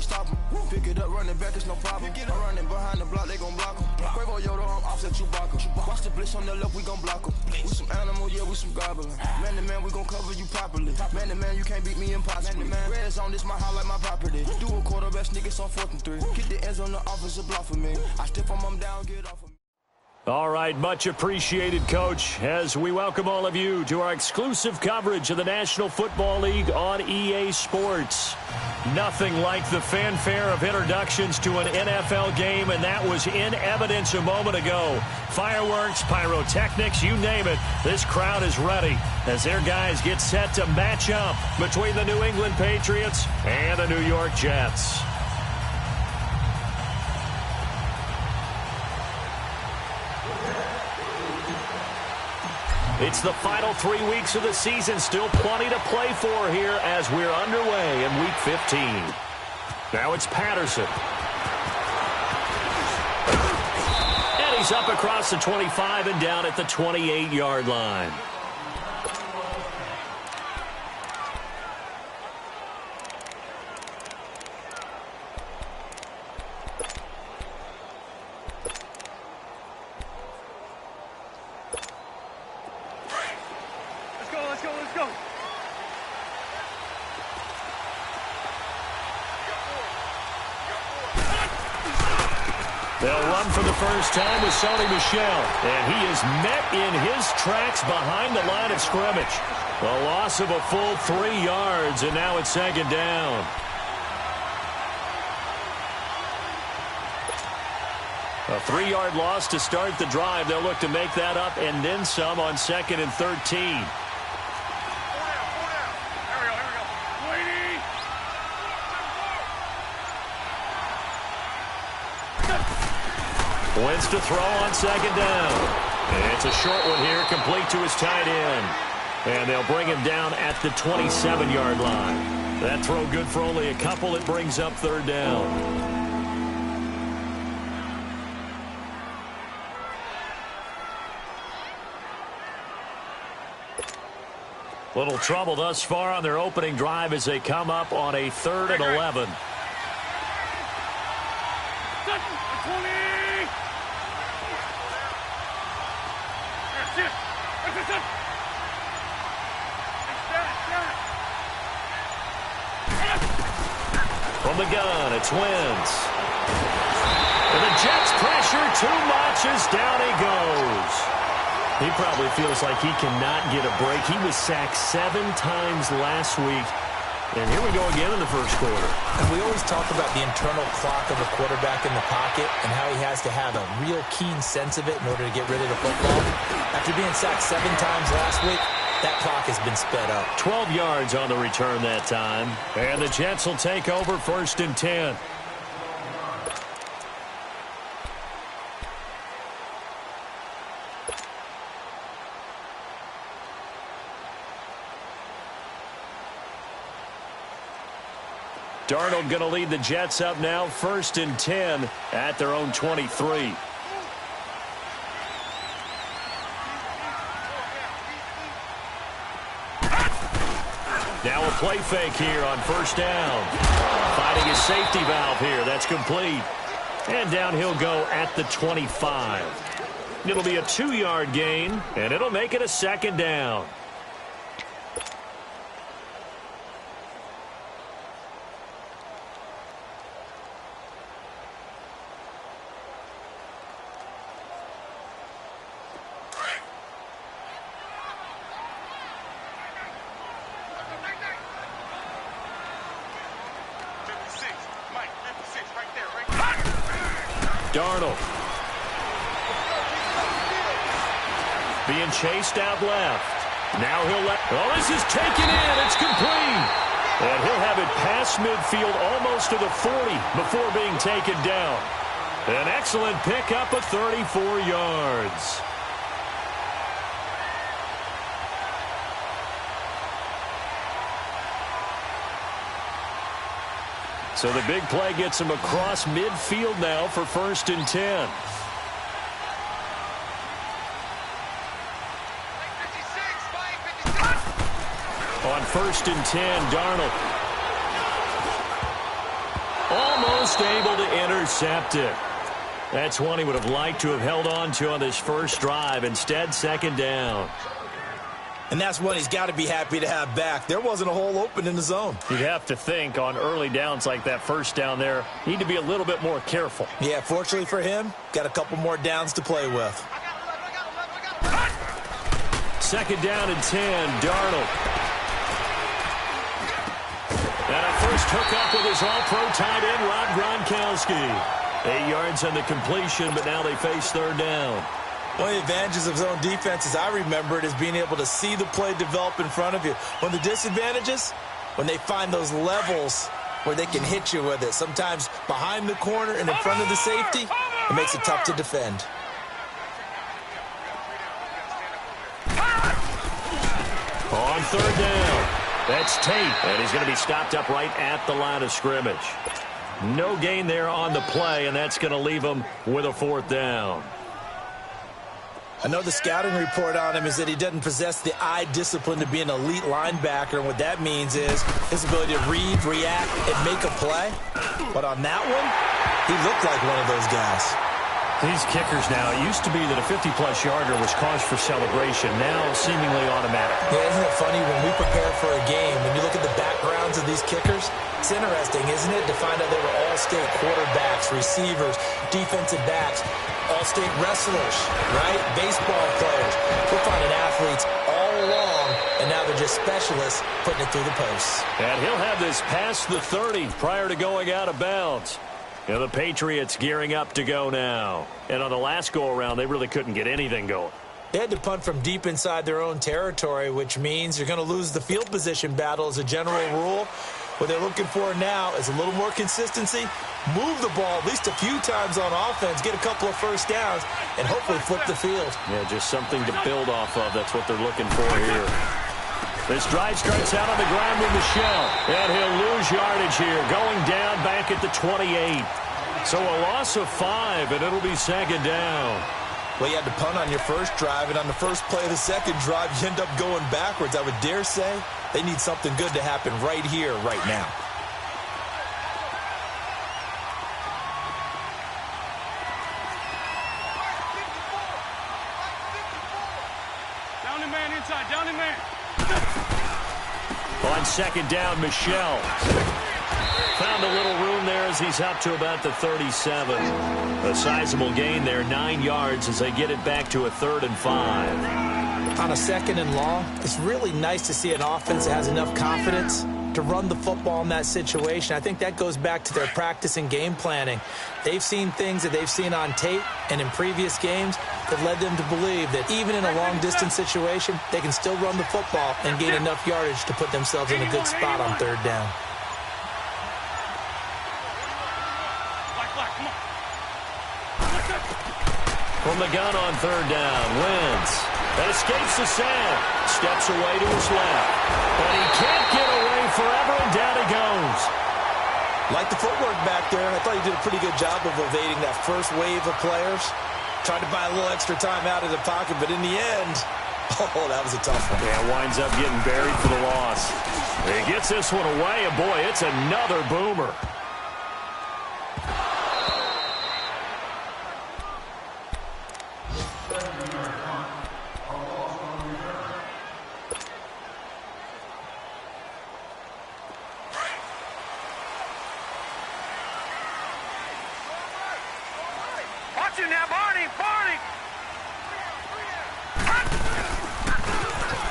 stop him. Pick it up, running back, it's no problem. I'm running behind the block, they gon' block him. Quavo Yoda, I'm offset Chewbacca. Watch the blitz on the left, we gon' block him. We some animal, yeah, we some goblin. Man to man, we gon' cover you properly. Man to man, you can't beat me impossibly. Red zone, this my highlight, my property. Do a quarterback, niggas on 4th and 3. Get the ends on the offensive block for me. I stiff them down, get off of me. All right, much appreciated, Coach, as we welcome all of you to our exclusive coverage of the National Football League on EA Sports. Nothing like the fanfare of introductions to an NFL game, and that was in evidence a moment ago. Fireworks, pyrotechnics, you name it. This crowd is ready as their guys get set to match up between the New England Patriots and the New York Jets. It's the final 3 weeks of the season. Still plenty to play for here as we're underway in Week 15. Now it's Patterson. And he's up across the 25 and down at the 28-yard line. They'll run for the first time with Sony Michel, and he is met in his tracks behind the line of scrimmage. A loss of a full 3 yards, and now it's 2nd down. A 3-yard loss to start the drive. They'll look to make that up and then some on 2nd and 13. Wentz to throw on 2nd down. It's a short one here, complete to his tight end. And they'll bring him down at the 27-yard line. That throw good for only a couple. It brings up 3rd down. Little trouble thus far on their opening drive as they come up on a 3rd and 11. From the gun, it's Wentz. And the Jets pressure too much as down he goes. He probably feels like he cannot get a break. He was sacked 7 times last week. And here we go again in the first quarter. And we always talk about the internal clock of a quarterback in the pocket and how he has to have a real keen sense of it in order to get rid of the football. After being sacked 7 times last week, that clock has been sped up. 12 yards on the return that time. And the Jets will take over 1st and 10. Darnold going to lead the Jets up now, 1st and 10 at their own 23. Now a play fake here on 1st down. Finding his safety valve here. That's complete. And down he'll go at the 25. It'll be a 2-yard gain, and it'll make it a 2nd down. Darnold. Being chased out left. Now he'll let... Oh, this is taken in. It's complete. And he'll have it past midfield almost to the 40 before being taken down. An excellent pickup of 34 yards. So the big play gets him across midfield now for 1st and 10. On 1st and 10, Darnold. just able to intercept it. That's one he would have liked to have held on to on this first drive. Instead, second down. And that's one he's got to be happy to have back. There wasn't a hole open in the zone. You'd have to think on early downs like that first down there, need to be a little bit more careful. Yeah, fortunately for him, got a couple more downs to play with. Second down and 10, Darnold. And a first hookup with his all-pro tight end, Rob Gronkowski. 8 yards on the completion, but now they face third down. One of the advantages of zone defense, as I remember it, is being able to see the play develop in front of you. One of the disadvantages, when they find those levels where they can hit you with it. Sometimes behind the corner and in front of the safety, it makes it tough to defend. On third down, that's Tate, and he's going to be stopped up right at the line of scrimmage. No gain there on the play, and that's going to leave him with a fourth down. I know the scouting report on him is that he doesn't possess the eye discipline to be an elite linebacker, and what that means is his ability to read, react, and make a play. But on that one, he looked like one of those guys. These kickers now, it used to be that a 50-plus yarder was cause for celebration. Now, seemingly automatic. Yeah, isn't it funny when we prepare for a game, when you look at the backgrounds of these kickers, it's interesting, isn't it, to find out they were all-state quarterbacks, receivers, defensive backs, all-state wrestlers, right? Baseball players. We're finding athletes all along, and now they're just specialists putting it through the posts. And he'll have this past the 30 prior to going out of bounds. You know, the Patriots gearing up to go now. And on the last go-around, they really couldn't get anything going. They had to punt from deep inside their own territory, which means you're going to lose the field position battle as a general rule. What they're looking for now is a little more consistency, move the ball at least a few times on offense, get a couple of first downs, and hopefully flip the field. Yeah, just something to build off of. That's what they're looking for here. This drive starts out on the ground with Michelle, and he'll lose yardage here, going down back at the 28. So a loss of 5, and it'll be second down. Well, you had to punt on your first drive, and on the first play of the second drive, you end up going backwards. I would dare say they need something good to happen right here, right now. Down the man inside, down the man. On second down, Michelle. Found a little room there as he's up to about the 37. A sizable gain there, 9 yards as they get it back to a 3rd and 5. On a second and long, it's really nice to see an offense that has enough confidence to run the football in that situation. I think that goes back to their practice and game planning. They've seen things that they've seen on tape and in previous games that led them to believe that even in a long-distance situation, they can still run the football and gain enough yardage to put themselves in a good spot on third down. From the gun on third down, Wentz. That escapes the sack. Steps away to his left. But he can't get away forever, and down he goes. Like the footwork back there, I thought he did a pretty good job of evading that first wave of players. Tried to buy a little extra time out of the pocket, but in the end, oh, that was a tough one. Yeah, winds up getting buried for the loss. He gets this one away, and boy, it's another boomer.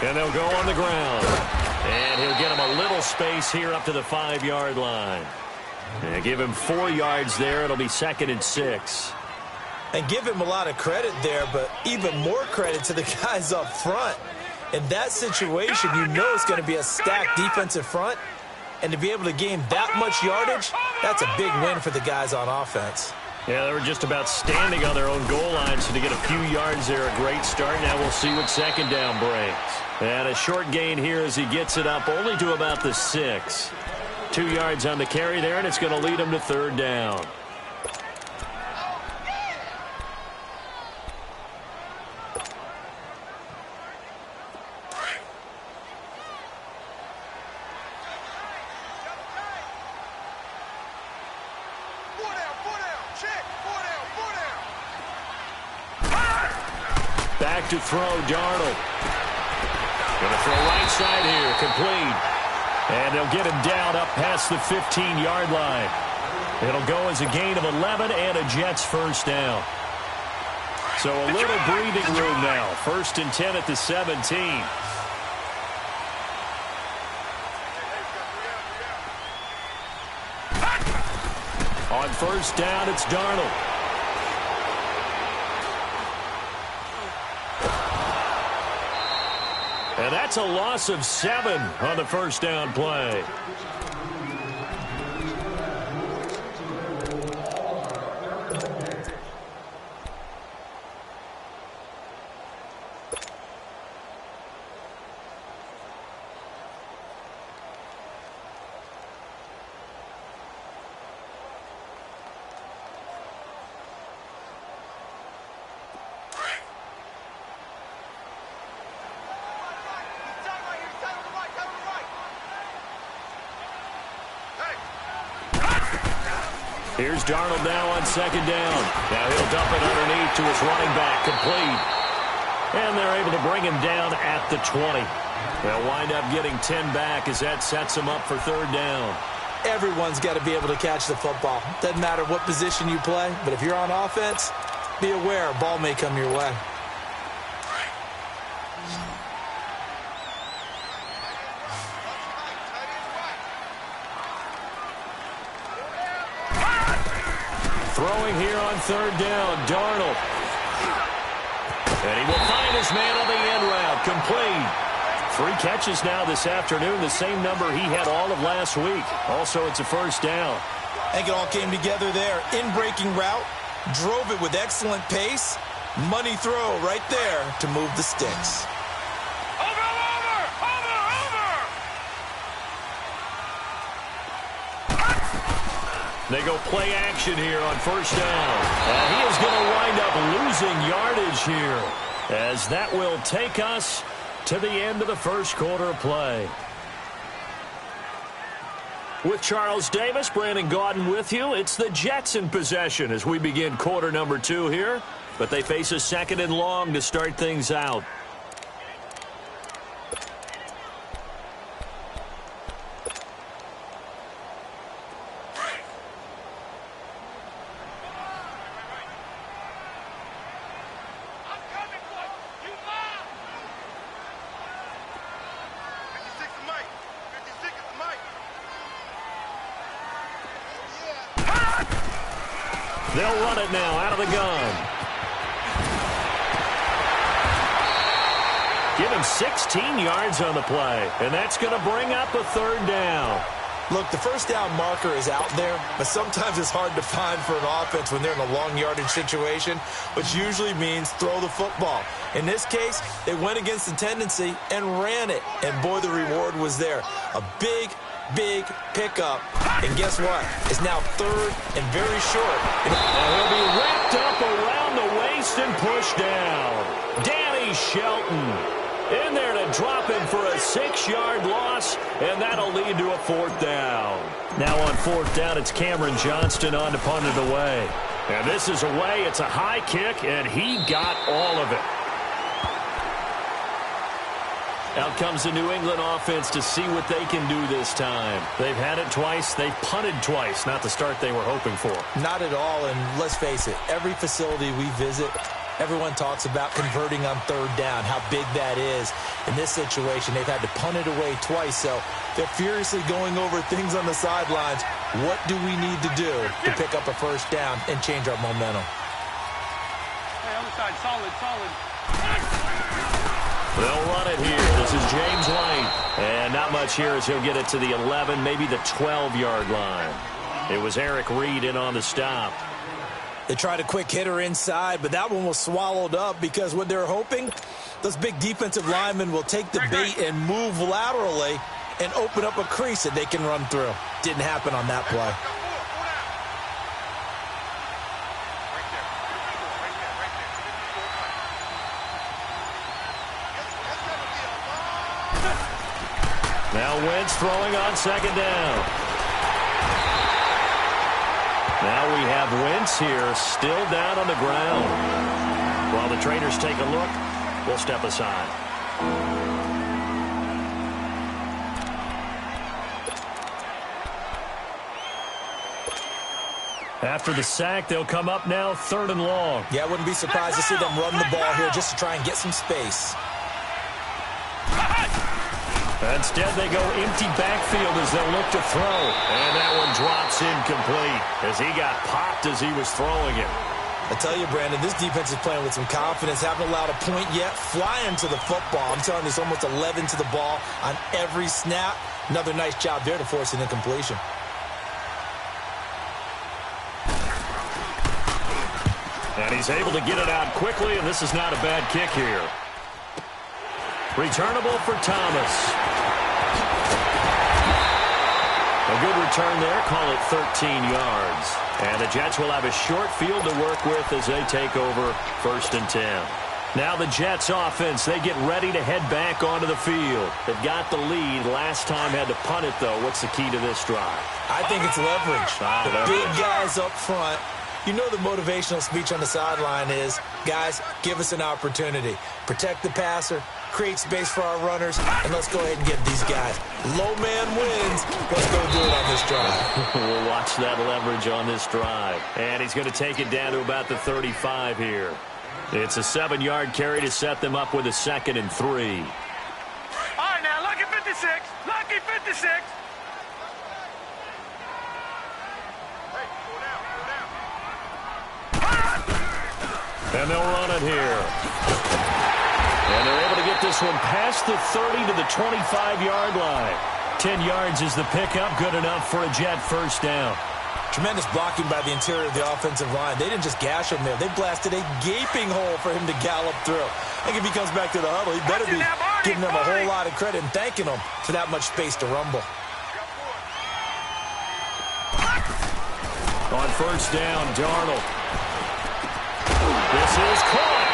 And they'll go on the ground. And he'll get him a little space here up to the 5-yard line. And give him 4 yards there. It'll be 2nd and 6. And give him a lot of credit there, but even more credit to the guys up front. In that situation, you know it's going to be a stacked defensive front. And to be able to gain that much yardage, that's a big win for the guys on offense. Yeah, they were just about standing on their own goal line, so to get a few yards there, a great start. Now we'll see what second down brings. And a short gain here as he gets it up only to about the 6. 2 yards on the carry there, and it's going to lead him to third down. Back to throw, Darnold. Gonna throw right side here, complete. And they'll get him down up past the 15-yard line. It'll go as a gain of 11 and a Jets first down. So a little breathing room now. 1st and 10 at the 17. On 1st down, it's Darnold. And that's a loss of 7 on the 1st down play. Here's Darnold now on 2nd down. Now he'll dump it underneath to his running back, complete. And they're able to bring him down at the 20. They'll wind up getting 10 back as that sets them up for 3rd down. Everyone's got to be able to catch the football. Doesn't matter what position you play, but if you're on offense, be aware a ball may come your way. Throwing here on 3rd down, Darnold. And he will find his man on the end route, complete. 3 catches now this afternoon, the same number he had all of last week. Also, it's a 1st down. I think it all came together there. In-breaking route, drove it with excellent pace. Money throw right there to move the sticks. They go play action here on 1st down. And he is going to wind up losing yardage here, as that will take us to the end of the 1st quarter of play. With Charles Davis, Brandon Gaudin with you. It's the Jets in possession as we begin quarter number 2 here. But they face a 2nd and long to start things out. They'll run it now out of the gun. Give him 16 yards on the play, and that's going to bring up a 3rd down. Look, the 1st down marker is out there, but sometimes it's hard to find for an offense when they're in a long yardage situation, which usually means throw the football. In this case, they went against the tendency and ran it, and boy, the reward was there. A big pickup, and guess what? It's now 3rd and very short. And he'll be wrapped up around the waist and pushed down. Danny Shelton in there to drop him for a 6-yard loss, and that'll lead to a 4th down. Now on 4th down, it's Cameron Johnston on to punt it away. And this is away. It's a high kick, and he got all of it. Out comes the New England offense to see what they can do this time. They've had it twice. They've punted twice. Not the start they were hoping for. Not at all, and let's face it, every facility we visit, everyone talks about converting on 3rd down, how big that is. In this situation, they've had to punt it away twice, so they're furiously going over things on the sidelines. What do we need to do to pick up a 1st down and change our momentum? Hey, other side, solid. They'll run it here. This is James White. And not much here as he'll get it to the 11, maybe the 12-yard line. It was Eric Reed in on the stop. They tried a quick hitter inside, but that one was swallowed up because what they're hoping, those big defensive linemen will take the bait and move laterally and open up a crease that they can run through. Didn't happen on that play. Now Wentz throwing on 2nd down. Now we have Wentz here, still down on the ground. While the trainers take a look, we'll step aside. After the sack, they'll come up now 3rd and long. Yeah, I wouldn't be surprised to see them run the ball here just to try and get some space. Instead, they go empty backfield as they'll look to throw. And that one drops incomplete as he got popped as he was throwing it. I tell you, Brandon, this defense is playing with some confidence. Haven't allowed a point yet. Flying to the football. I'm telling you, it's almost 11 to the ball on every snap. Another nice job there to force an incompletion. And he's able to get it out quickly, and this is not a bad kick here. Returnable for Thomas. A good return there. Call it 13 yards. And the Jets will have a short field to work with as they take over 1st and 10. Now the Jets offense, they get ready to head back onto the field. They've got the lead. Last time had to punt it, though. What's the key to this drive? I think it's leverage. The big guys up front. You know the motivational speech on the sideline is, guys, give us an opportunity. Protect the passer, create space for our runners, and let's go ahead and get these guys. Low man wins. Let's go do it on this drive. We'll watch that leverage on this drive. And he's going to take it down to about the 35 here. It's a 7-yard carry to set them up with a 2nd and 3. All right, now, lucky 56. Lucky 56. And they'll run it here. And they're able to get this one past the 30 to the 25-yard line. 10 yards is the pickup. Good enough for a Jet 1st down. Tremendous blocking by the interior of the offensive line. They didn't just gash him there. They blasted a gaping hole for him to gallop through. I think if he comes back to the huddle, he better be giving them a whole lot of credit and thanking them for that much space to rumble. On 1st down, Darnold. This is caught.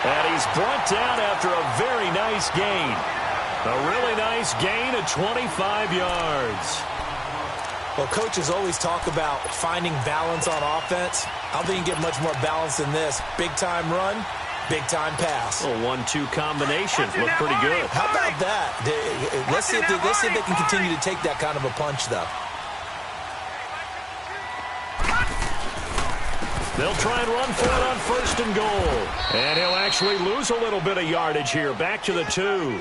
And he's brought down after a very nice gain. A really nice gain of 25 yards. Well, coaches always talk about finding balance on offense. I don't think you can get much more balance than this. Big-time run, big-time pass. A 1-2 combination. Look pretty good. How about that? Let's see if they can continue to take that kind of a punch, though. They'll try and run for it on 1st and goal. And he'll actually lose a little bit of yardage here. Back to the 2.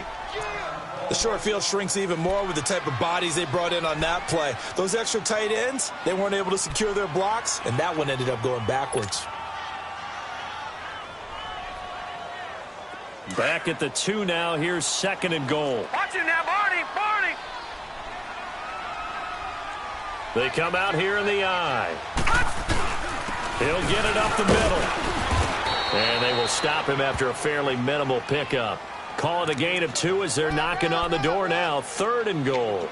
The short field shrinks even more with the type of bodies they brought in on that play. Those extra tight ends, they weren't able to secure their blocks, and that one ended up going backwards. Back at the 2 now. Here's 2nd and goal. Watch it now, Barney. Barney. They come out here in the eye. He'll get it up the middle. And they will stop him after a fairly minimal pickup. Call it a gain of 2 as they're knocking on the door now. 3rd and goal.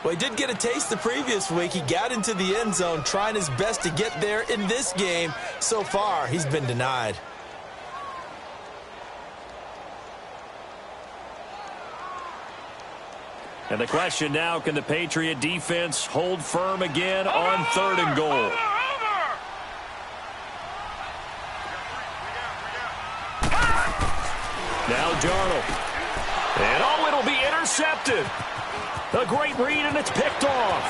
Well, he did get a taste the previous week. He got into the end zone, trying his best to get there in this game. So far, he's been denied. And the question now, can the Patriot defense hold firm again on 3rd and goal? Now Darnold. And oh, it'll be intercepted. A great read, and it's picked off.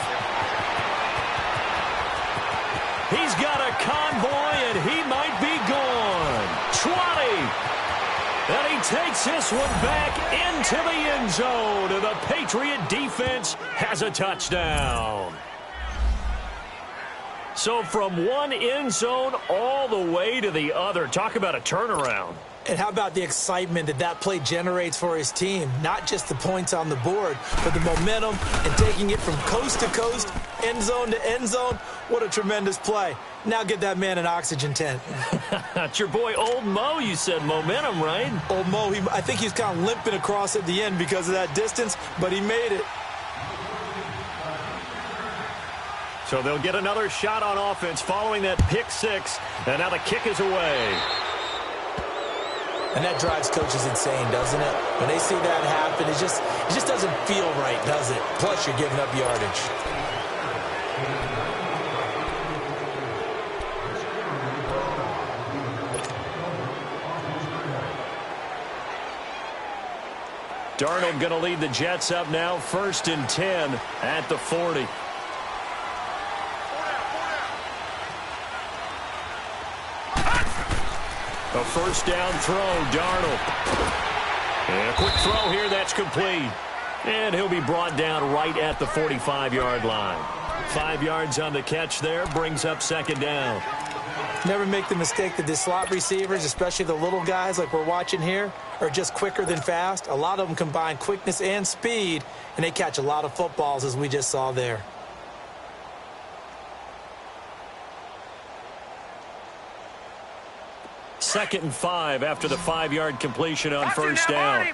He's got a convoy, and he might be gone. 20. And he takes this one back into the end zone. And the Patriot defense has a touchdown. So from one end zone all the way to the other. Talk about a turnaround. And how about the excitement that that play generates for his team? Not just the points on the board, but the momentum and taking it from coast to coast, end zone to end zone. What a tremendous play. Now get that man an oxygen tent. That's your boy Old Mo. You said momentum, right? Old Mo, I think he's kind of limping across at the end because of that distance, but he made it. So they'll get another shot on offense following that pick 6, and now the kick is away. And that drives coaches insane, doesn't it? When they see that happen, it just doesn't feel right, does it? Plus, you're giving up yardage. Darnold going to lead the Jets up now, 1st and 10 at the 40. A first down throw, Darnold. And a quick throw here, that's complete. And he'll be brought down right at the 45-yard line. 5 yards on the catch there, brings up 2nd down. Never make the mistake that the slot receivers, especially the little guys like we're watching here, are just quicker than fast. A lot of them combine quickness and speed, and they catch a lot of footballs, as we just saw there. Second and 5 after the 5-yard completion on first down.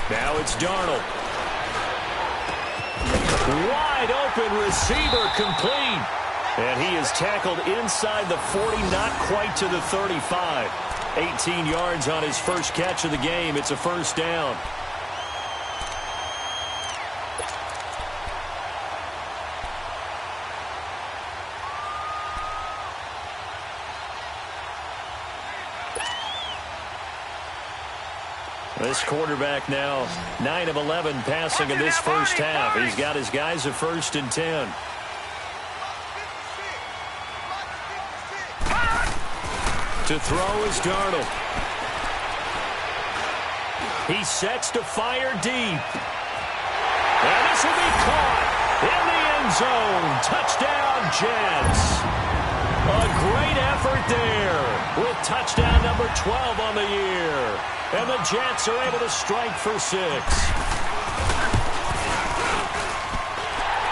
Now it's Darnold. Wide open receiver, complete. And he is tackled inside the 40, not quite to the 35. 18 yards on his first catch of the game. It's a first down. This quarterback now 9 of 11 passing in this first half. He's got his guys at 1st and 10. To throw is Darnold. He sets to fire deep. And this will be caught in the end zone. Touchdown, Jets. A great effort there with touchdown number 12 on the year. And the Jets are able to strike for 6.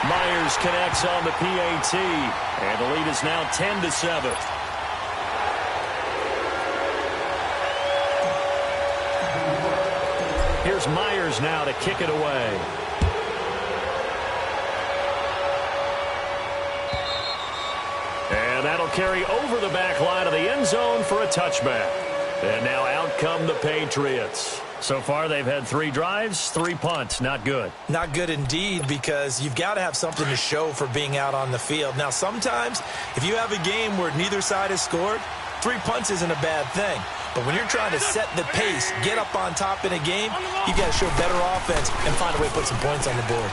Myers connects on the PAT. And the lead is now 10-7. Here's Myers now to kick it away. And that'll carry over the back line of the end zone for a touchback. And now out come the Patriots. So far, they've had 3 drives, 3 punts. Not good. Not good indeed, because you've got to have something to show for being out on the field. Now, sometimes, if you have a game where neither side has scored, 3 punts isn't a bad thing. But when you're trying to set the pace, get up on top in a game, you've got to show better offense and find a way to put some points on the board.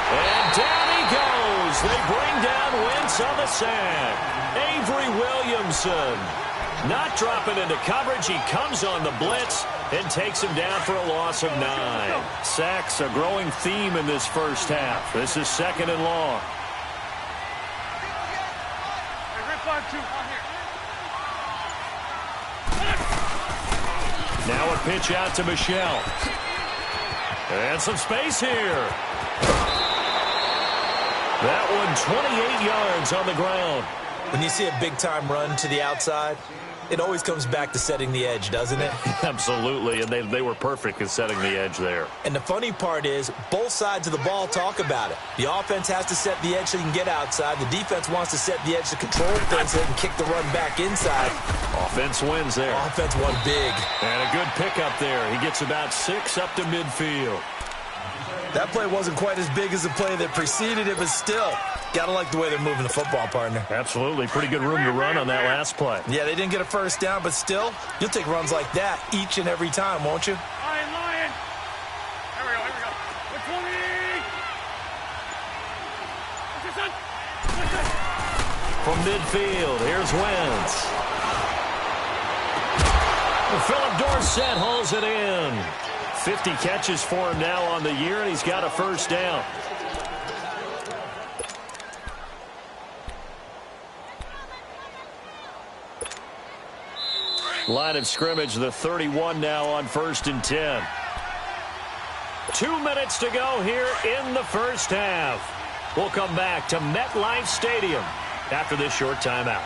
And down he goes. They bring down Wentz on the sack. Avery Williamson not dropping into coverage. He comes on the blitz and takes him down for a loss of 9. Sacks, a growing theme in this first half. This is 2nd and long. Now a pitch out to Michelle. And some space here. That one 28 yards on the ground. When you see a big-time run to the outside, it always comes back to setting the edge, doesn't it? Absolutely, and they were perfect at setting the edge there. And the funny part is, both sides of the ball talk about it. The offense has to set the edge so you can get outside. The defense wants to set the edge to control things so they can kick the run back inside. Offense wins there. Offense won big. And a good pickup there. He gets about 6 up to midfield. That play wasn't quite as big as the play that preceded it, but still, gotta like the way they're moving the football, partner. Absolutely. Pretty good room to run on that last play. Yeah, they didn't get a first down, but still, you'll take runs like that each and every time, won't you? Lion. Here we go. With 20. From midfield, here's Wentz. Philip Dorsett hauls it in. 50 catches for him now on the year, and he's got a first down. Line of scrimmage, the 31 now on 1st and 10. 2 minutes to go here in the first half. We'll come back to MetLife Stadium after this short timeout.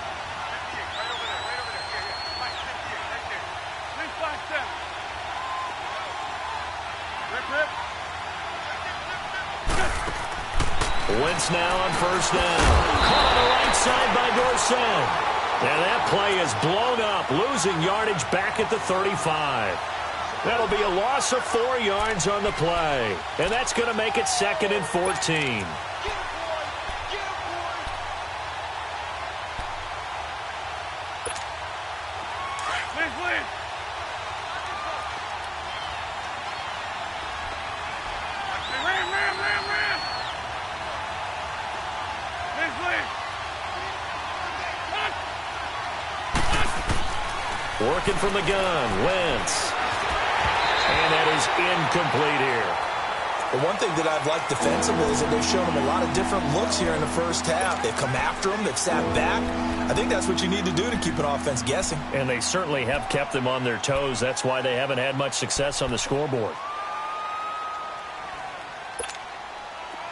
Wentz now on first down. Caught on the right side by Dorsett. And that play is blown up, losing yardage back at the 35. That'll be a loss of 4 yards on the play. And that's going to make it 2nd and 14. clear. Ram. Man's clear. Working from the gun, Wentz. And that is incomplete here. The one thing that I've liked defensively is that they've shown him a lot of different looks here in the first half. They've come after him. They've sat back. I think that's what you need to do to keep an offense guessing. And they certainly have kept them on their toes. That's why they haven't had much success on the scoreboard.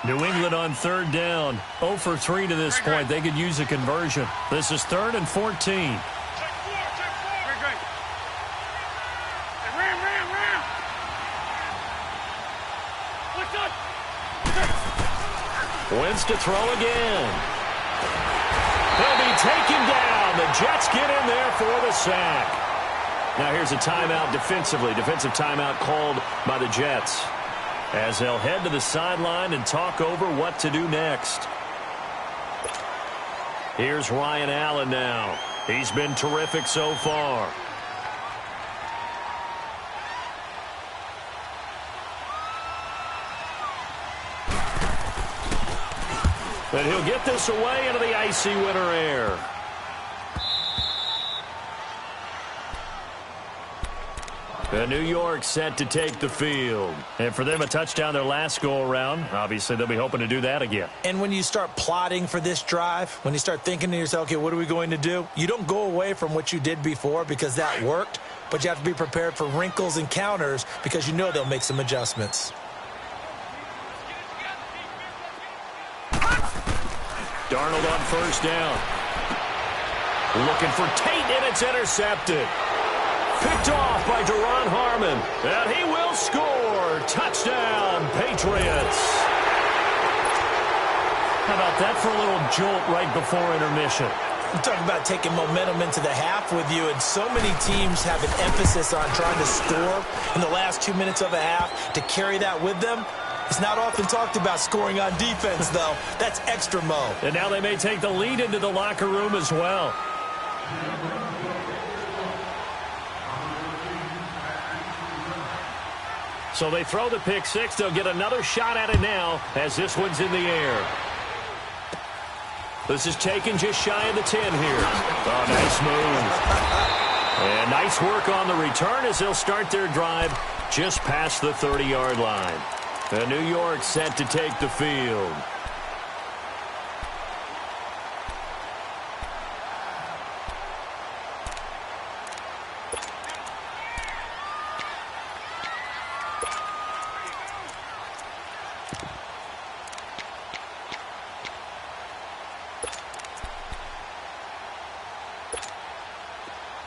New England on third down. 0 for 3 to this point. They could use a conversion. This is 3rd and 14. Check 4. Great. Hey, ram. What's up? Wentz to throw again. He'll be taken down. The Jets get in there for the sack. Now here's a timeout defensively. Defensive timeout called by the Jets, as they'll head to the sideline and talk over what to do next. Here's Ryan Allen now. He's been terrific so far. But he'll get this away into the icy winter air. New York set to take the field. And for them, a touchdown their last go-around. Obviously, they'll be hoping to do that again. And when you start plotting for this drive, when you start thinking to yourself, okay, what are we going to do? You don't go away from what you did before because that worked, but you have to be prepared for wrinkles and counters because you know they'll make some adjustments. Darnold on first down. Looking for Tate, and it's intercepted. Picked off by Duron Harmon. And he will score. Touchdown, Patriots. How about that for a little jolt right before intermission? You talk about taking momentum into the half with you, and so many teams have an emphasis on trying to score in the last 2 minutes of a half to carry that with them. It's not often talked about scoring on defense, though. That's extra mo. And now they may take the lead into the locker room as well. So they throw the pick six. They'll get another shot at it now as this one's in the air. This is taken just shy of the 10 here. Oh, nice move. And nice work on the return as they'll start their drive just past the 30-yard line. New York set to take the field.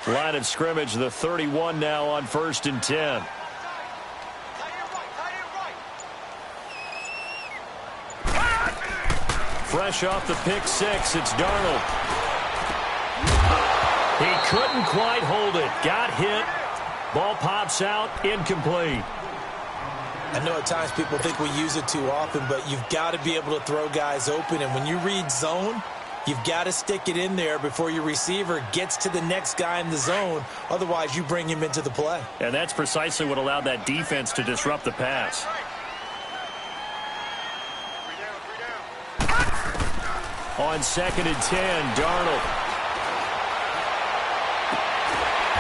Line of scrimmage, the 31 now on 1st and 10. Fresh off the pick six, it's Darnold. He couldn't quite hold it. Got hit. Ball pops out, incomplete. I know at times people think we use it too often, but you've got to be able to throw guys open. And when you read zone, you've got to stick it in there before your receiver gets to the next guy in the zone. Otherwise, you bring him into the play. And that's precisely what allowed that defense to disrupt the pass. On 2nd and 10, Darnold.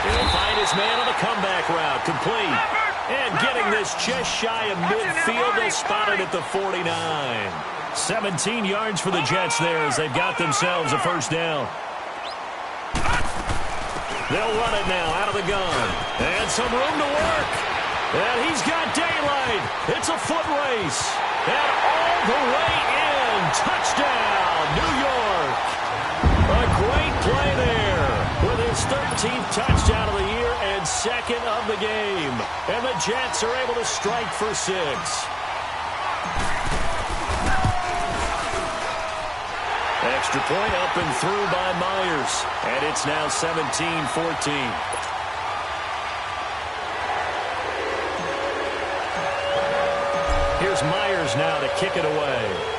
He'll find his man on the comeback route. Complete. And getting this just shy of midfield. They spotted at the 49. 17 yards for the Jets there as they've got themselves a first down. They'll run it now out of the gun. And some room to work. And he's got daylight. It's a foot race. And all the way in. Touchdown, New York. A great play there with his 13th touchdown of the year and 2nd of the game. And the Jets are able to strike for 6. Extra point up and through by Myers. And it's now 17-14. Here's Myers now to kick it away.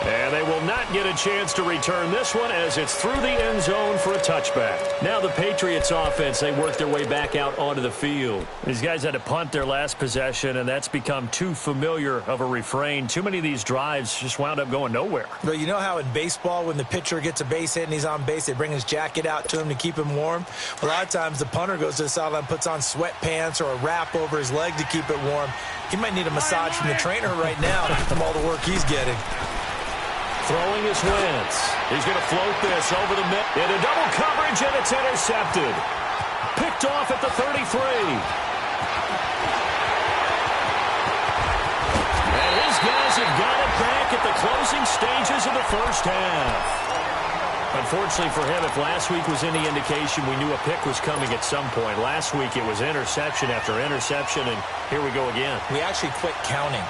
And they will not get a chance to return this one as it's through the end zone for a touchback. Now the Patriots offense, they work their way back out onto the field. These guys had to punt their last possession, and that's become too familiar of a refrain. Too many of these drives just wound up going nowhere. Well, you know how in baseball when the pitcher gets a base hit and he's on base, they bring his jacket out to him to keep him warm? A lot of times the punter goes to the sideline, puts on sweatpants or a wrap over his leg to keep it warm. He might need a massage from the trainer right now from all the work he's getting. Throwing is Wentz. He's going to float this over the mid into double coverage, and it's intercepted. Picked off at the 33. And his guys have got it back at the closing stages of the first half. Unfortunately for him, if last week was any indication, we knew a pick was coming at some point. Last week it was interception after interception, and here we go again. We actually quit counting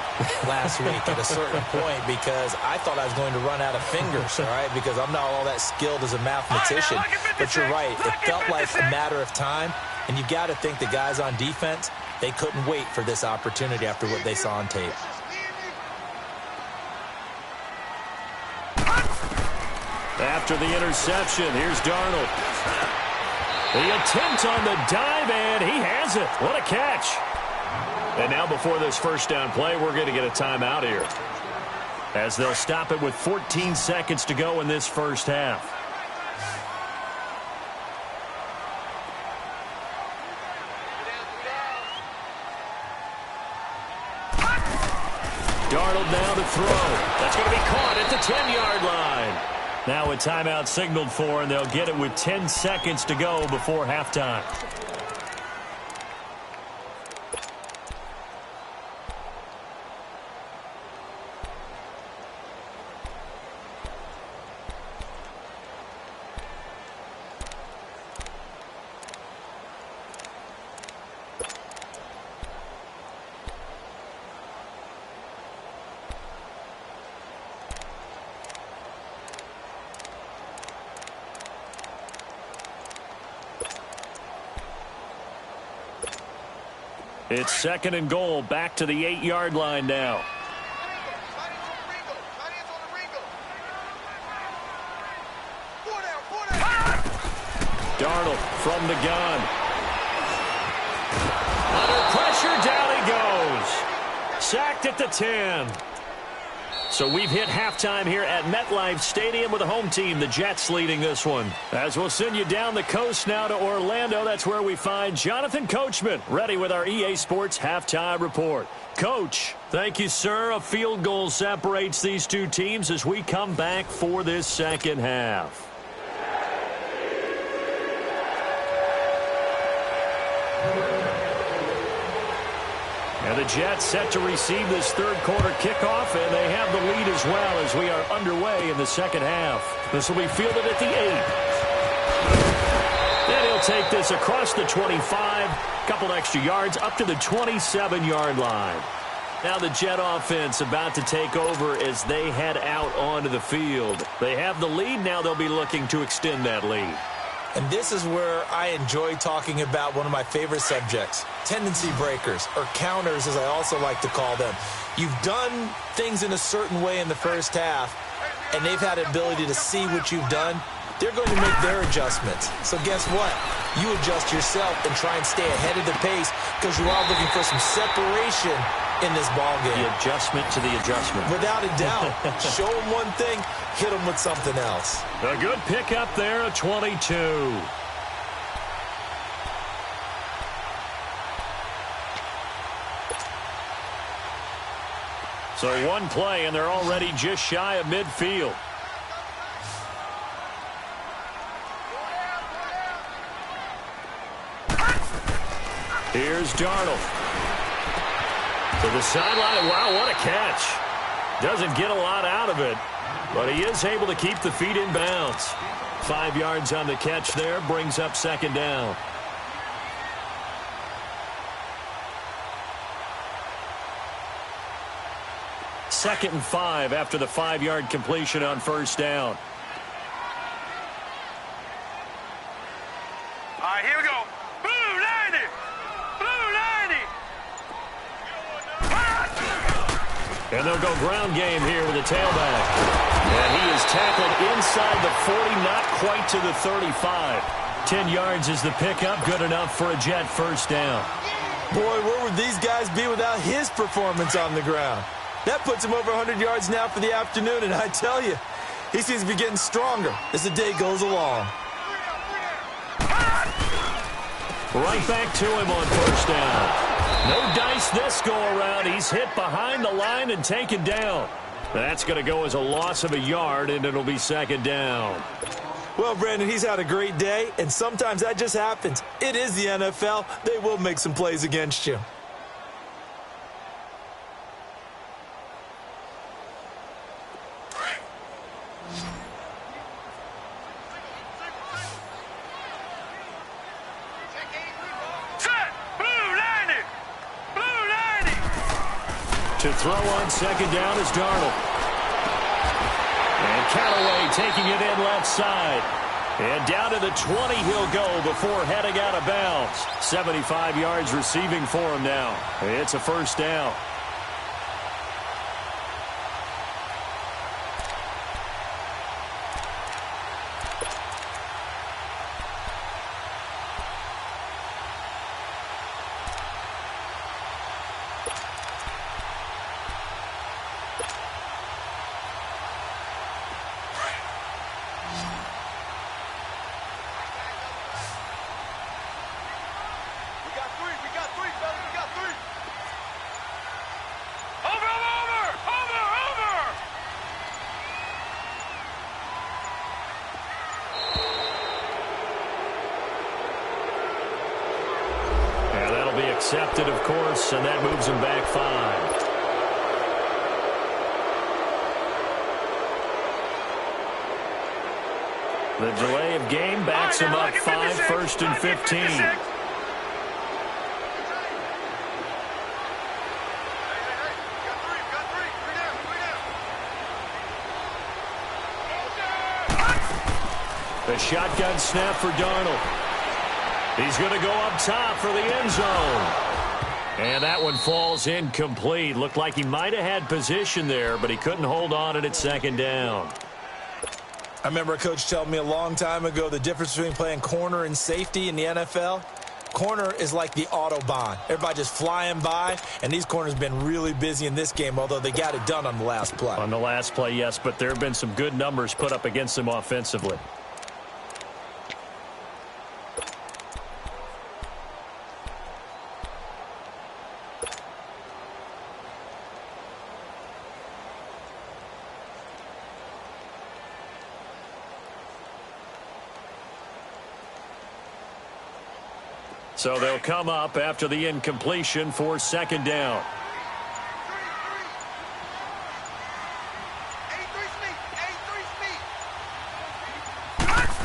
last week at a certain point because I thought I was going to run out of fingers, all right, because I'm not all that skilled as a mathematician. But you're right. It felt like a matter of time, and you've got to think the guys on defense, they couldn't wait for this opportunity after what they saw on tape. After the interception, here's Darnold. The attempt on the dive, and he has it. What a catch. And now before this first down play, we're going to get a timeout here, as they'll stop it with 14 seconds to go in this first half. Darnold now to throw. That's going to be caught at the 10-yard line. Now a timeout signaled for, and they'll get it with 10 seconds to go before halftime. It's second and goal, back to the 8-yard line now. Darnold from the gun. Under pressure, down he goes. Sacked at the 10. So we've hit halftime here at MetLife Stadium with the home team, the Jets, leading this one. As we'll send you down the coast now to Orlando, that's where we find Jonathan Coachman, ready with our EA Sports Halftime Report. Coach, thank you, sir. A field goal separates these two teams as we come back for this second half. And the Jets set to receive this third quarter kickoff, and they have the lead as well as we are underway in the second half. This will be fielded at the 8. Then he'll take this across the 25, couple extra yards up to the 27-yard line. Now the Jet offense about to take over as they head out onto the field. They have the lead. Now they'll be looking to extend that lead. And this is where I enjoy talking about one of my favorite subjects, tendency breakers, or counters as I also like to call them. You've done things in a certain way in the first half, and they've had the ability to see what you've done. They're going to make their adjustments. So guess what? You adjust yourself and try and stay ahead of the pace because you are looking for some separation in this ball game. The adjustment to the adjustment. Without a doubt. Show them one thing, hit them with something else. A good pickup there, a 22. So one play, and they're already just shy of midfield. Here's Darnold. To the sideline. Wow, what a catch. Doesn't get a lot out of it, but he is able to keep the feet in bounds. 5 yards on the catch there, brings up second down. Second and 5 after the 5-yard completion on first down. All right, here we go. Blue 90. Blue 90. And they'll go ground game here with a tailback. And he is tackled inside the 40, not quite to the 35. 10 yards is the pickup, good enough for a Jet first down. Boy, where would these guys be without his performance on the ground? That puts him over 100 yards now for the afternoon, and I tell you, he seems to be getting stronger as the day goes along. Right back to him on first down. No dice this go-around. He's hit behind the line and taken down. That's going to go as a loss of a yard, and it'll be second down. Well, Brandon, he's had a great day, and sometimes that just happens. It is the NFL. They will make some plays against you. To throw on second down is Darnold. And Callaway taking it in left side. And down to the 20 he'll go before heading out of bounds. 75 yards receiving for him now. It's a first down. Accepted, of course, and that moves him back 5. The delay of game backs him up 5, first and 15. The shotgun snap for Darnold. He's going to go up top for the end zone. And that one falls incomplete. Looked like he might have had position there, but he couldn't hold on to it second down. I remember a coach telling me a long time ago the difference between playing corner and safety in the NFL. Corner is like the Autobahn. Everybody just flying by, and these corners have been really busy in this game, although they got it done on the last play. On the last play, yes, but there have been some good numbers put up against them offensively. So they'll come up after the incompletion for second down.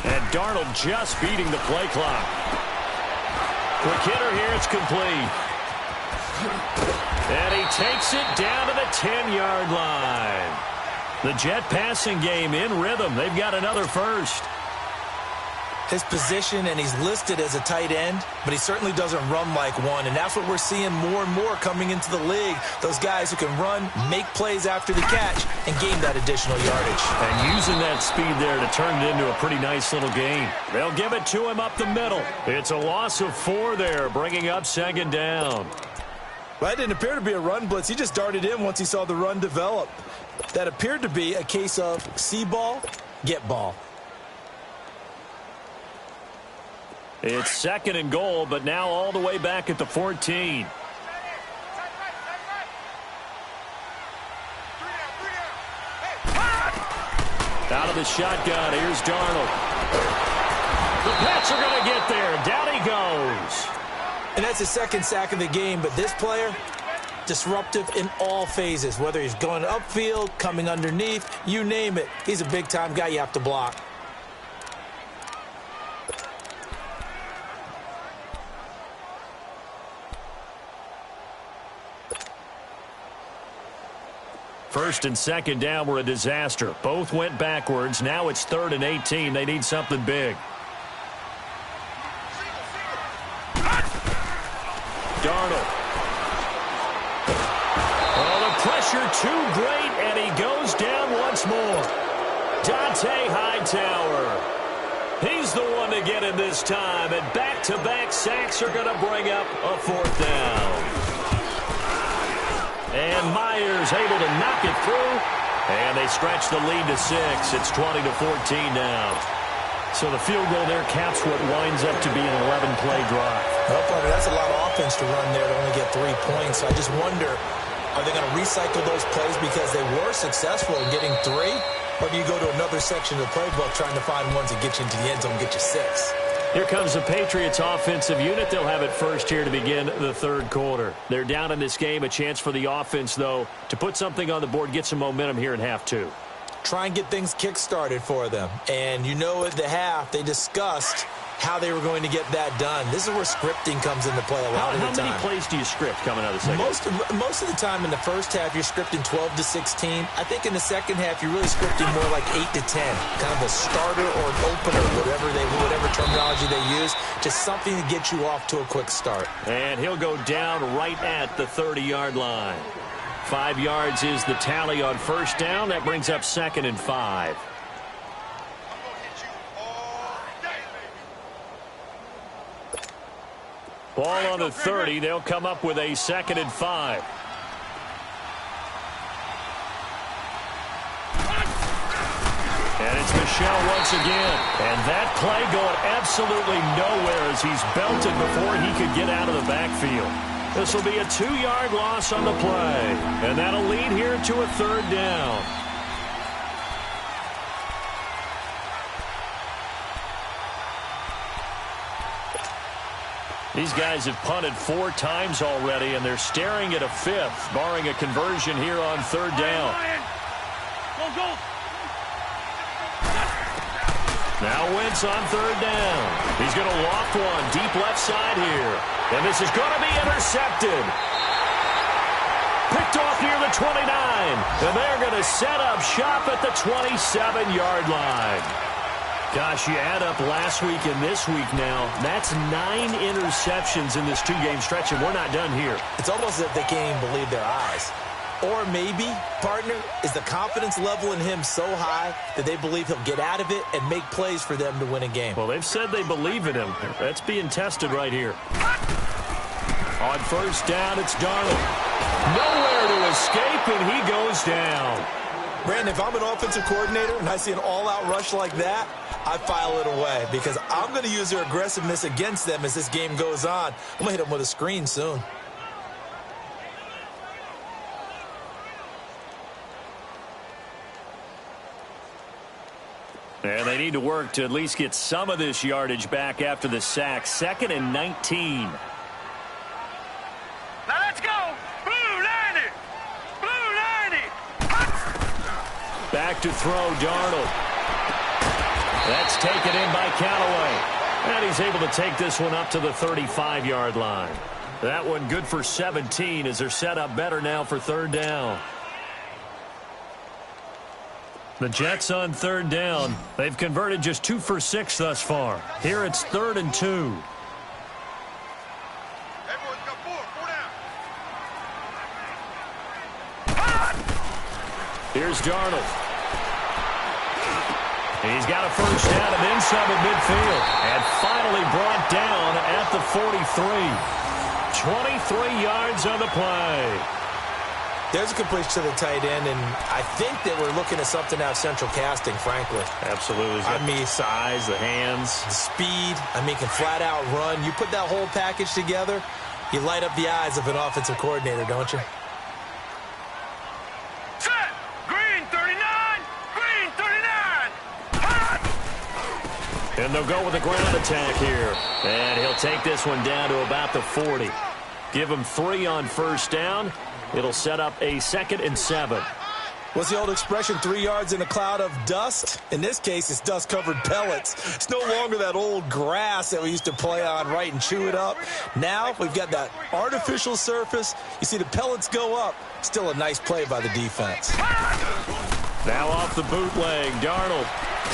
And Darnold just beating the play clock. Quick hitter here, it's complete. And he takes it down to the 10-yard line. The Jet passing game in rhythm. They've got another first. His position, and he's listed as a tight end, but he certainly doesn't run like one, and that's what we're seeing more and more coming into the league. Those guys who can run, make plays after the catch, and gain that additional yardage. And using that speed there to turn it into a pretty nice little gain. They'll give it to him up the middle. It's a loss of 4 there, bringing up second down. Well, that didn't appear to be a run blitz. He just darted in once he saw the run develop. That appeared to be a case of see ball, get ball. It's second and goal, but now all the way back at the 14. Out of the shotgun, here's Darnold. The Pats are going to get there. Down he goes. And that's his second sack of the game, but this player, disruptive in all phases. Whether he's going upfield, coming underneath, you name it. He's a big-time guy you have to block. First and second down were a disaster. Both went backwards. Now it's 3rd and 18. They need something big. Darnold. Oh, the pressure too great, and he goes down once more. Dante Hightower. He's the one to get in this time, and back-to-back sacks are going to bring up a 4th down. And Myers able to knock it through, and they stretch the lead to 6. It's 20-14 now. So the field goal there caps what winds up to be an 11-play drive. Well, partner, that's a lot of offense to run there to only get 3 points. So I just wonder, are they going to recycle those plays because they were successful in getting 3? Or do you go to another section of the playbook trying to find ones that get you into the end zone and get you 6? Here comes the Patriots offensive unit. They'll have it first here to begin the 3rd quarter. They're down in this game. A chance for the offense, though, to put something on the board, get some momentum here in half 2. Try and get things kick-started for them. And you know at the half, they discussed how they were going to get that done. This is where scripting comes into play a lot of the time. How many plays do you script coming out of the second? Most of the time in the first half, you're scripting 12 to 16. I think in the second half, you're really scripting more like 8 to 10. Kind of a starter or an opener, whatever terminology they use. Just something to get you off to a quick start. And he'll go down right at the 30-yard line. 5 yards is the tally on first down. That brings up 2nd and 5. Ball on the 30. They'll come up with a 2nd and 5. And it's Michel once again. And that play going absolutely nowhere as he's belted before he could get out of the backfield. This will be a 2-yard loss on the play. And that'll lead here to a 3rd down. These guys have punted 4 times already, and they're staring at a 5th, barring a conversion here on 3rd down. Go. Now Wentz on 3rd down. He's going to loft one deep left side here. And this is going to be intercepted. Picked off near the 29. And they're going to set up shop at the 27-yard line. Gosh, you add up last week and this week now. That's 9 interceptions in this 2-game stretch, and we're not done here. It's almost as if they can't even believe their eyes. Or maybe, partner, is the confidence level in him so high that they believe he'll get out of it and make plays for them to win a game. Well, they've said they believe in him. That's being tested right here. On first down, it's Darnold. Nowhere to escape, and he goes down. Brandon, if I'm an offensive coordinator and I see an all-out rush like that, I file it away because I'm going to use their aggressiveness against them as this game goes on. I'm going to hit them with a screen soon. And they need to work to at least get some of this yardage back after the sack. 2nd and 19. Now let's go. Blue 90. Blue 90. Back to throw, Darnold. That's taken in by Callaway. And he's able to take this one up to the 35-yard line. That one good for 17 as they're set up better now for 3rd down. The Jets on 3rd down. They've converted just 2 for 6 thus far. Here it's 3rd and 2. Everyone's got 4 down. Here's Darnold. He's got a first down and then some at midfield. And finally brought down at the 43. 23 yards on the play. There's a completion to the tight end, and I think that we're looking at something out of central casting, frankly. Absolutely. I mean, size, the hands. The speed. I mean, can flat out run. You put that whole package together, you light up the eyes of an offensive coordinator, don't you? Set. Green 39. Green 39. Hot. And they'll go with a ground attack here. And he'll take this one down to about the 40. Give him 3 on first down. It'll set up a 2nd and 7. What's the old expression, 3 yards in a cloud of dust? In this case, it's dust-covered pellets. It's no longer that old grass that we used to play on, right, and chew it up. Now we've got that artificial surface. You see the pellets go up. Still a nice play by the defense. Now off the bootleg, Darnold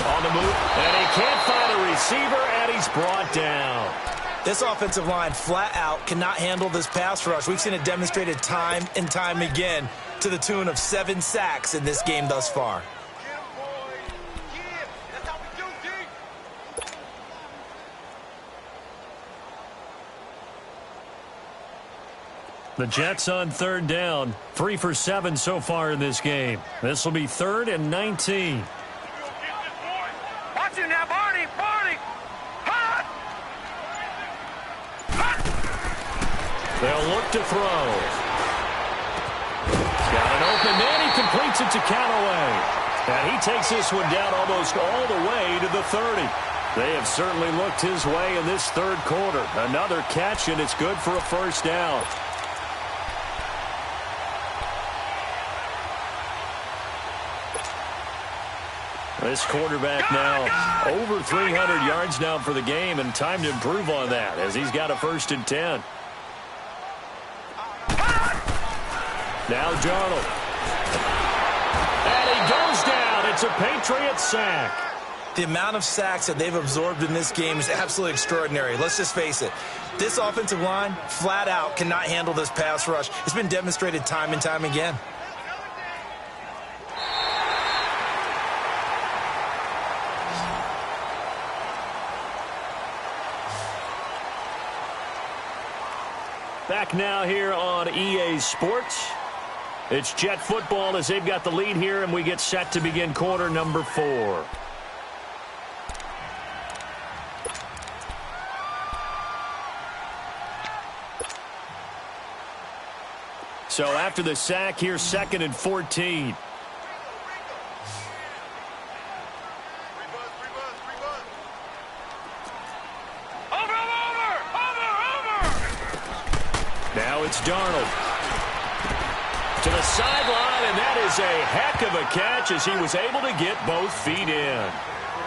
on the move, and he can't find a receiver, and he's brought down. This offensive line flat out cannot handle this pass rush. We've seen it demonstrated time and time again to the tune of 7 sacks in this game thus far. The Jets on third down. 3 for 7 so far in this game. This will be 3rd and 19. Watch it now, Barney! Barney! Hot! Hot! They'll look to throw. He's got an open man. He completes it to Callaway. And he takes this one down almost all the way to the 30. They have certainly looked his way in this third quarter. Another catch, and it's good for a first down. This quarterback now over 300 yards now for the game, and time to improve on that as he's got a 1st and 10. Now Darnold. And he goes down. It's a Patriot sack. The amount of sacks that they've absorbed in this game is absolutely extraordinary. Let's just face it. This offensive line, flat out, cannot handle this pass rush. It's been demonstrated time and time again. Back now here on EA Sports. It's Jet football as they've got the lead here, and we get set to begin quarter number 4. So after the sack, here's 2nd and 14. Now it's Darnold. To the sideline, and that is a heck of a catch as he was able to get both feet in.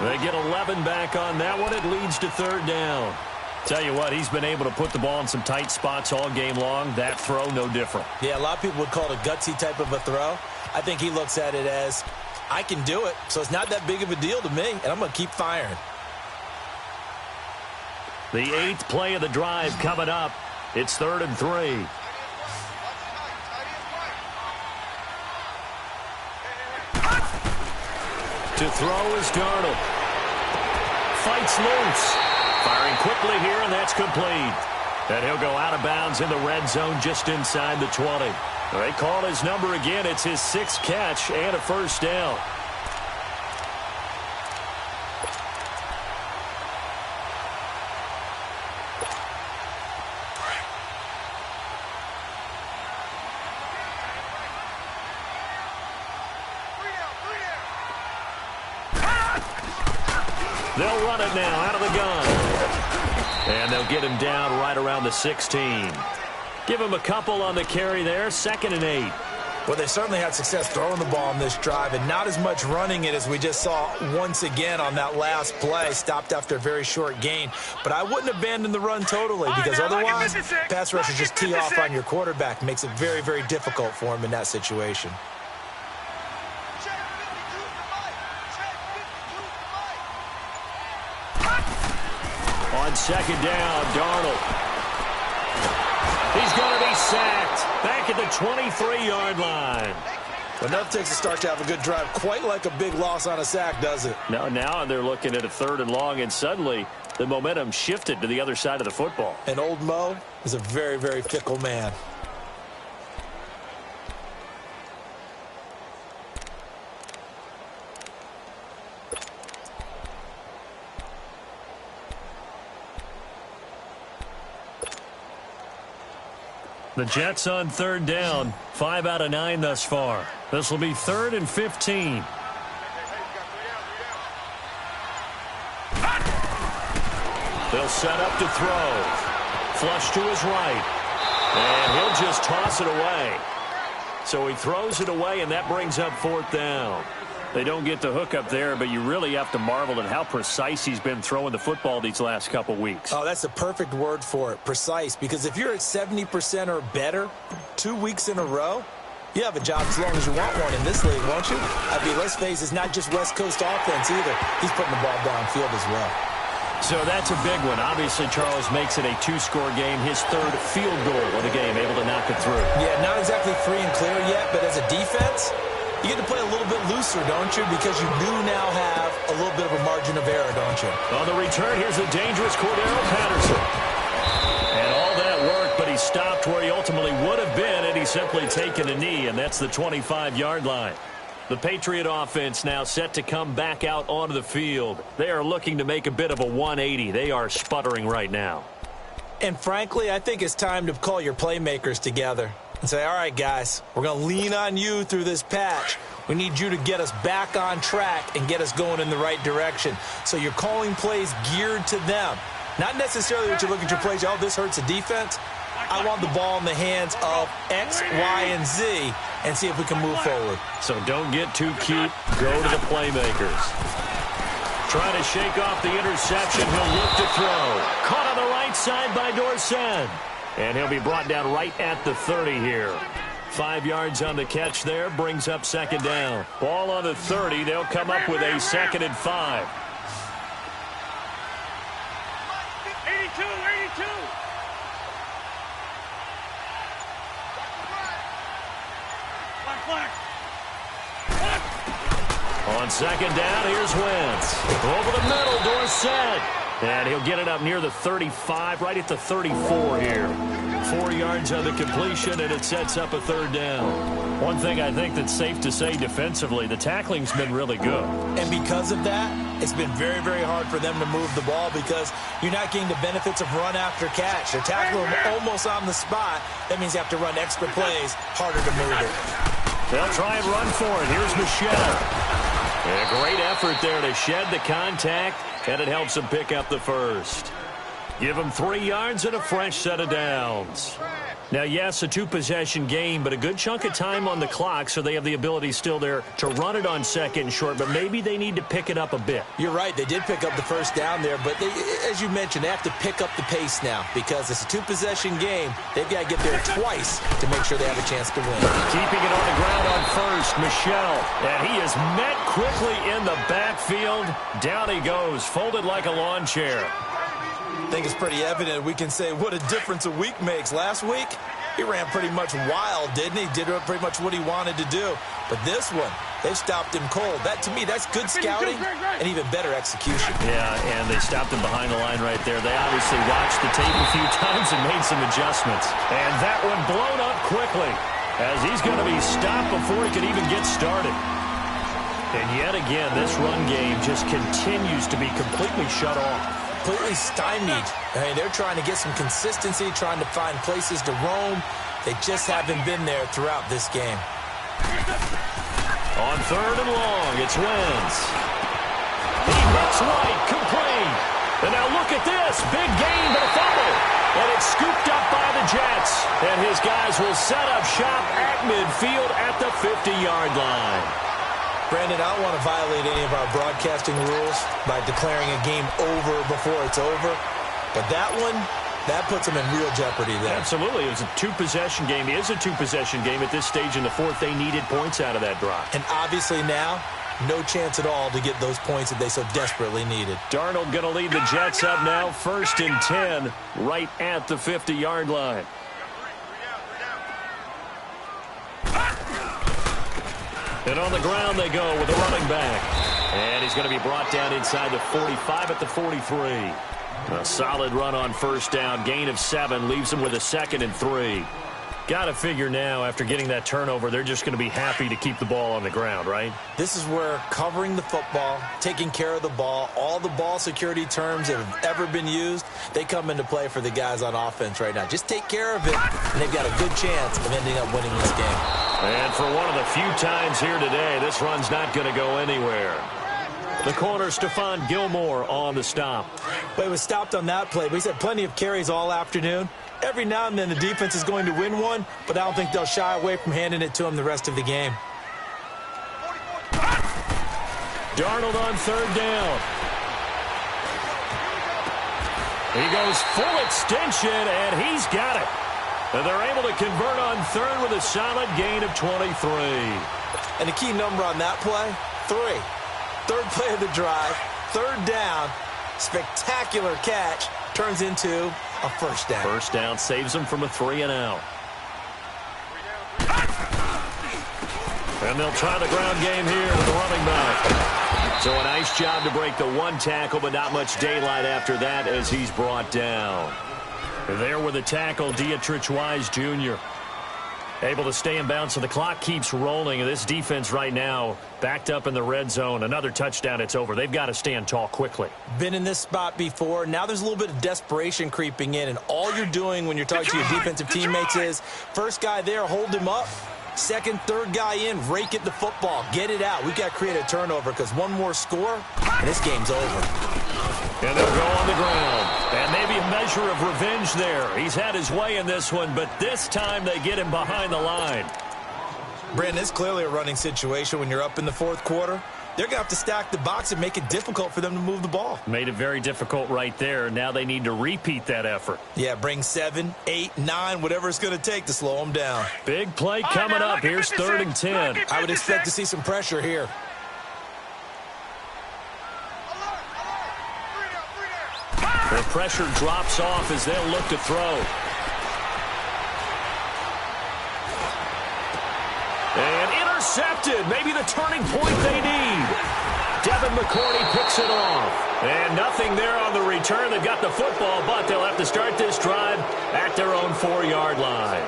They get 11 back on that one. It leads to 3rd down. Tell you what, he's been able to put the ball in some tight spots all game long. That throw, no different. Yeah, a lot of people would call it a gutsy type of a throw. I think he looks at it as, I can do it, so it's not that big of a deal to me, and I'm going to keep firing. The 8th play of the drive coming up. It's 3rd and 3. To throw is Darnold. Fights loose. Firing quickly here, and that's complete. And he'll go out of bounds in the red zone just inside the 20. They call his number again. It's his 6th catch and a first down. They'll run it now out of the gun. And they'll get him down right around the 16. Give him a couple on the carry there. 2nd and 8. Well, they certainly had success throwing the ball on this drive and not as much running it as we just saw once again on that last play. Stopped after a very short gain. But I wouldn't abandon the run totally because otherwise pass rushers just tee off on your quarterback. Makes it very, very difficult for him in that situation. On 2nd down, Darnold. He's going to be sacked back at the 23-yard line. Enough takes to start to have a good drive. Quite like a big loss on a sack, does it? Now they're looking at a 3rd and long, and suddenly the momentum shifted to the other side of the football. And old Mo is a very, very fickle man. The Jets on 3rd down. 5 out of 9 thus far. This will be 3rd and 15. They'll set up to throw. Flush to his right. And he'll just toss it away. So he throws it away, and that brings up 4th down. They don't get the hook up there, but you really have to marvel at how precise he's been throwing the football these last couple weeks. Oh, that's the perfect word for it, precise, because if you're at 70% or better 2 weeks in a row, you have a job as long as you want one in this league, won't you? I mean, let's face it, it's not just West Coast offense either. He's putting the ball downfield as well. So that's a big one. Obviously, Charles makes it a 2-score game. His 3rd field goal of the game, able to knock it through. Yeah, not exactly free and clear yet, but as a defense, you get to play a little bit looser, don't you? Because you do now have a little bit of a margin of error, don't you? On the return, here's the dangerous Cordero Patterson. And all that work, but he stopped where he ultimately would have been had he simply taken a knee, and that's the 25-yard line. The Patriot offense now set to come back out onto the field. They are looking to make a bit of a 180. They are sputtering right now. And frankly, I think it's time to call your playmakers together and say, all right, guys, we're going to lean on you through this patch. We need you to get us back on track and get us going in the right direction. So you're calling plays geared to them. Not necessarily that you look at your plays, oh, this hurts the defense. I want the ball in the hands of X, Y, and Z and see if we can move forward. So don't get too cute. Go to the playmakers. Trying to shake off the interception. He'll look to throw. Caught on the right side by Dorsett. And he'll be brought down right at the 30 here. 5 yards on the catch there. Brings up second down. Ball on the 30. They'll come up with a 2nd and 5. 82, 82. Flag. On second down, here's Wentz. Over the middle, Dorsett. And he'll get it up near the 35, right at the 34 here. 4 yards on the completion, and it sets up a 3rd down. One thing I think that's safe to say defensively, the tackling's been really good. And because of that, it's been very, very hard for them to move the ball because you're not getting the benefits of run after catch. They're tackling them almost on the spot. That means you have to run extra plays, harder to move it. They'll try and run for it. Here's Michelle. And a great effort there to shed the contact, and it helps them pick up the first. Give them 3 yards and a fresh set of downs. Now, yes, a 2-possession game, but a good chunk of time on the clock, so they have the ability still there to run it on 2nd and short, but maybe they need to pick it up a bit. You're right. They did pick up the first down there, but they, as you mentioned, they have to pick up the pace now because it's a 2-possession game. They've got to get there twice to make sure they have a chance to win. Keeping it on the ground on first, Michelle. And he is met quickly in the backfield. Down he goes, folded like a lawn chair. I think it's pretty evident. We can say what a difference a week makes. Last week, he ran pretty much wild, didn't he? Did pretty much what he wanted to do. But this one, they stopped him cold. That, to me, that's good scouting and even better execution. Yeah, and they stopped him behind the line right there. They obviously watched the tape a few times and made some adjustments. And that one blown up quickly as he's going to be stopped before he can even get started. And yet again, this run game just continues to be completely shut off. Completely stymied. I mean, they're trying to get some consistency, trying to find places to roam. They just haven't been there throughout this game. On 3rd and long, it's Wentz. He hits right, complete. And now look at this. Big gain, but a fumble. And it's scooped up by the Jets. And his guys will set up shop at midfield at the 50-yard line. Brandon, I don't want to violate any of our broadcasting rules by declaring a game over before it's over. But that one, that puts them in real jeopardy there. Absolutely. It was a 2-possession game. It is a 2-possession game at this stage in the 4th. They needed points out of that drive. And obviously now, no chance at all to get those points that they so desperately needed. Darnold going to lead the Jets up now. 1st and 10 right at the 50-yard line. And on the ground they go with the running back. And he's going to be brought down inside the 45 at the 43. A solid run on 1st down. Gain of 7 leaves him with a 2nd and 3. Got to figure now, after getting that turnover, they're just going to be happy to keep the ball on the ground, right? This is where covering the football, taking care of the ball, all the ball security terms that have ever been used, they come into play for the guys on offense right now. Just take care of it, and they've got a good chance of ending up winning this game. And for one of the few times here today, this run's not going to go anywhere. The corner, Stephon Gilmore on the stop. But he was stopped on that play. But he's had plenty of carries all afternoon. Every now and then the defense is going to win one, but I don't think they'll shy away from handing it to him the rest of the game. Darnold on 3rd down. He goes full extension, and he's got it. And they're able to convert on 3rd with a solid gain of 23. And the key number on that play, 3. 3rd play of the drive, 3rd down, spectacular catch, turns into a 1st down. 1st down saves them from a 3-and-out. And they'll try the ground game here with the running back. So a nice job to break the 1 tackle, but not much daylight after that as he's brought down. There with a tackle, Dietrich Wise Jr. Able to stay in bounds, so the clock keeps rolling. This defense right now backed up in the red zone. Another touchdown, it's over. They've got to stand tall quickly. Been in this spot before. Now there's a little bit of desperation creeping in, and all you're doing when you're talking to your defensive teammates is first guy there, hold him up. Second, third guy in, rake at the football. Get it out. We've got to create a turnover because one more score, and this game's over. And they'll go on the ground. And maybe a measure of revenge there. He's had his way in this one, but this time they get him behind the line. Brandon, it's clearly a running situation when you're up in the fourth quarter. They're going to have to stack the box and make it difficult for them to move the ball. Made it very difficult right there. Now they need to repeat that effort. Yeah, bring 7, 8, 9, whatever it's going to take to slow them down. Big play coming up. Here's 3rd and 10. I would expect to see some pressure here. The pressure drops off as they'll look to throw. And intercepted. Maybe the turning point they need. Devin McCourty picks it off. And nothing there on the return. They've got the football, but they'll have to start this drive at their own 4-yard line.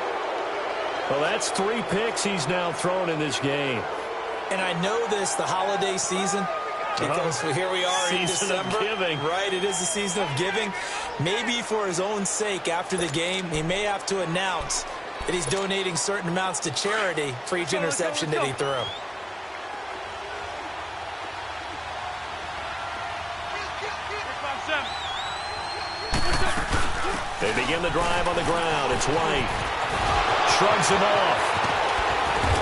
Well, that's 3 picks he's now thrown in this game. And I know this, the holiday season, because here we are in December. Season of giving. Right, it is the season of giving. Maybe for his own sake after the game, he may have to announce that he's donating certain amounts to charity for each interception that he threw. They begin the drive on the ground. It's White. Shrugs him off.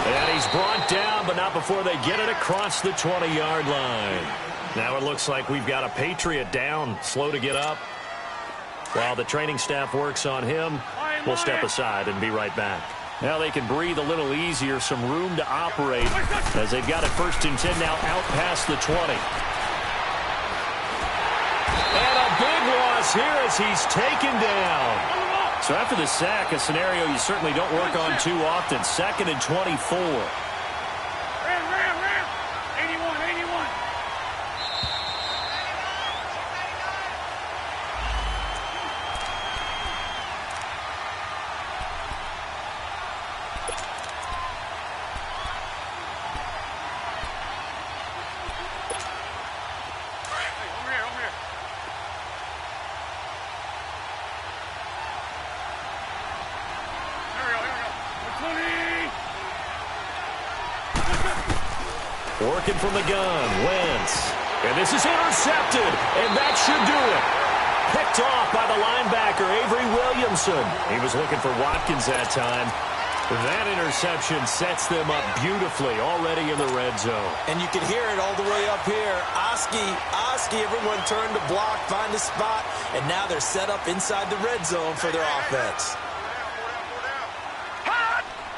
And he's brought down, but not before they get it across the 20-yard line. Now it looks like we've got a Patriot down, slow to get up. While the training staff works on him, we'll step aside and be right back. Now they can breathe a little easier, some room to operate as they've got it 1st and 10 now out past the 20. And a big loss here as he's taken down. So after the sack, a scenario you certainly don't work on too often. 2nd and 24. Ram. 81. Hey, over here. Working from the gun, Wentz. And this is intercepted, and that should do it. Picked off by the linebacker, Avery Williamson. He was looking for Watkins that time. That interception sets them up beautifully already in the red zone. And you can hear it all the way up here. Oski, everyone turned to block, find a spot, and now they're set up inside the red zone for their offense.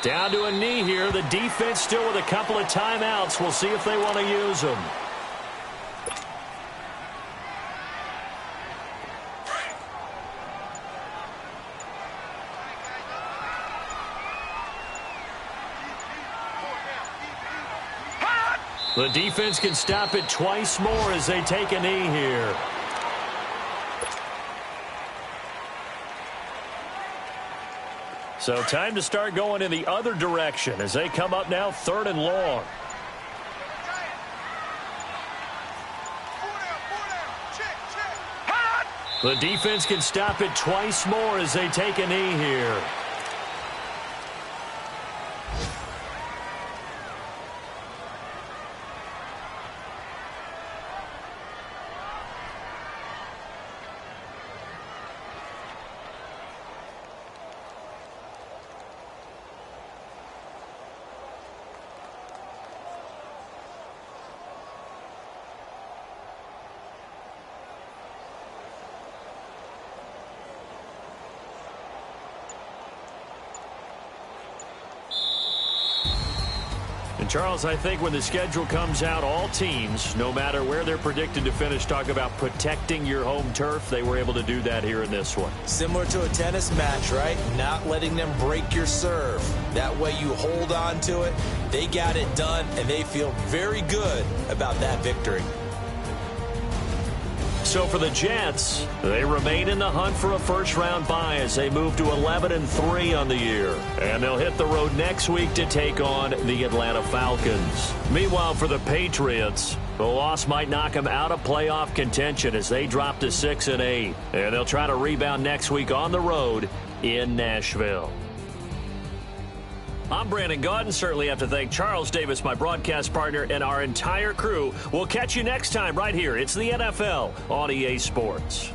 Down to a knee here. The defense still with a couple of timeouts. We'll see if they want to use them. The defense can stop it twice more as they take a knee here. So time to start going in the other direction as they come up now 3rd and long. The defense can stop it twice more as they take a knee here. And Charles, I think when the schedule comes out, all teams, no matter where they're predicted to finish, talk about protecting your home turf. They were able to do that here in this one. Similar to a tennis match, right? Not letting them break your serve. That way you hold on to it. They got it done, and they feel very good about that victory. So for the Jets, they remain in the hunt for a first-round bye as they move to 11-3 on the year. And they'll hit the road next week to take on the Atlanta Falcons. Meanwhile, for the Patriots, the loss might knock them out of playoff contention as they drop to 6-8. And they'll try to rebound next week on the road in Nashville. I'm Brandon Gaudin. Certainly have to thank Charles Davis, my broadcast partner, and our entire crew. We'll catch you next time right here. It's the NFL on EA Sports.